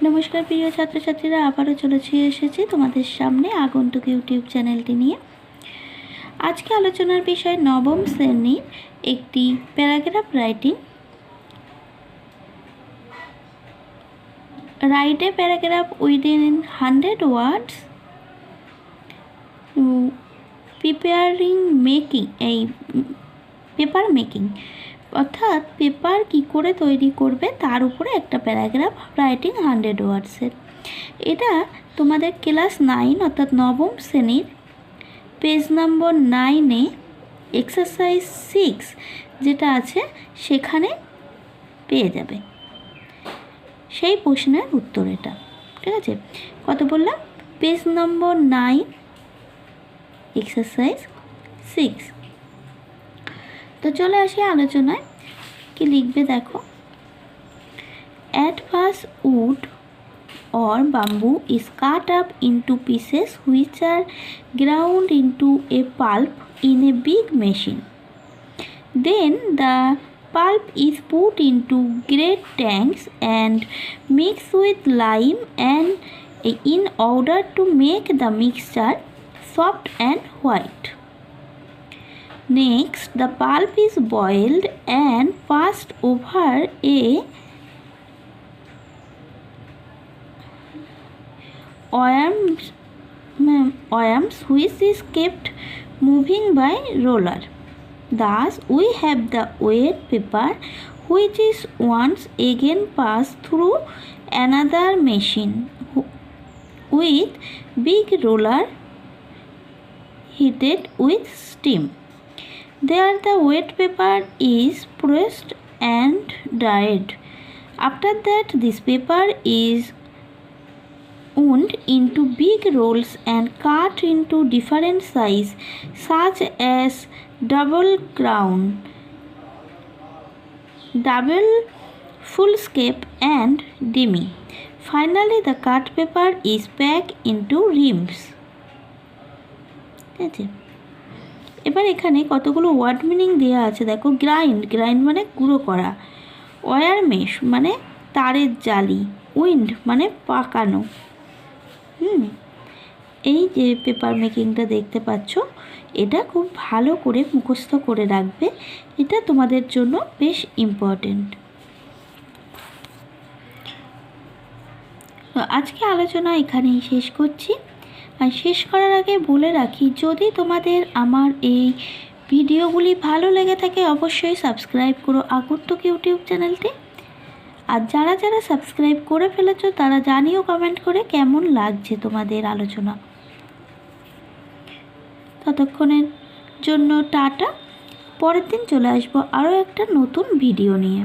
নমস্কার প্রিয় ছাত্রছাত্রীরা, আবারও এসেছি তোমাদের সামনে আগন্তুক ইউটিউব চ্যানেলটি নিয়ে। আজকে আলোচনার বিষয় নবম শ্রেণীর একটি paragraph writing. Write a paragraph within 100 words preparing making, এই পেপার মেকিং অর্থাৎ পেপার কি করে তৈরি করবে তার উপরে একটা প্যারাগ্রাফ রাইটিং 100 ওয়ার্ডসের। এটা তোমাদের ক্লাস 9 অর্থাৎ নবম শ্রেণীর পেজ নম্বর 9-এ এক্সারসাইজ 6 যেটা আছে সেখানে পেয়ে যাবে সেই প্রশ্নের উত্তর। এটা ঠিক আছে, কত বললাম? পেজ নম্বর 9 এক্সারসাইজ 6। তো চলে আসি আলোচনায়। কি লিখবে দেখো। At first wood or bamboo is cut up into pieces which are ground into a pulp in a big machine. Then the pulp is put into great tanks and mixed with lime and in order to make the mixture soft and white. Next, the pulp is boiled and passed over a worms which is kept moving by roller. Thus, we have the wet paper which is once again passed through another machine with big roller heated with steam. There the wet paper is pressed and dried. After that, this paper is wound into big rolls and cut into different size such as double crown, double foolscap and demi. Finally, the cut paper is packed into reams. ঠিক আছে, এবার এখানে কতগুলো word meaning দেওয়া আছে দেখো। Grind মানে গুঁড়ো করা, ওয়্যার মেশ মানে তারের জালি, উইন্ড মানে পাকানো। এই যে পেপার মেকিংটা দেখতে পাচ্ছ, এটা খুব ভালো করে মুখস্থ করে রাখবে, এটা তোমাদের জন্য বেশ ইম্পর্টেন্ট। তো আজকে আলোচনা এখানেই শেষ করছি। আর শেষ করার আগে বলে রাখি, যদি তোমাদের আমার এই ভিডিওগুলি ভালো লেগে থাকে অবশ্যই সাবস্ক্রাইব করো আগন্তুক ইউটিউব চ্যানেলটি। আর যারা যারা সাবস্ক্রাইব করে ফেলেছো তারা জানিও কমেন্ট করে কেমন লাগছে তোমাদের আলোচনা। ততক্ষণের জন্য টাটা। পরের দিন চলে আসবো আরও একটা নতুন ভিডিও নিয়ে।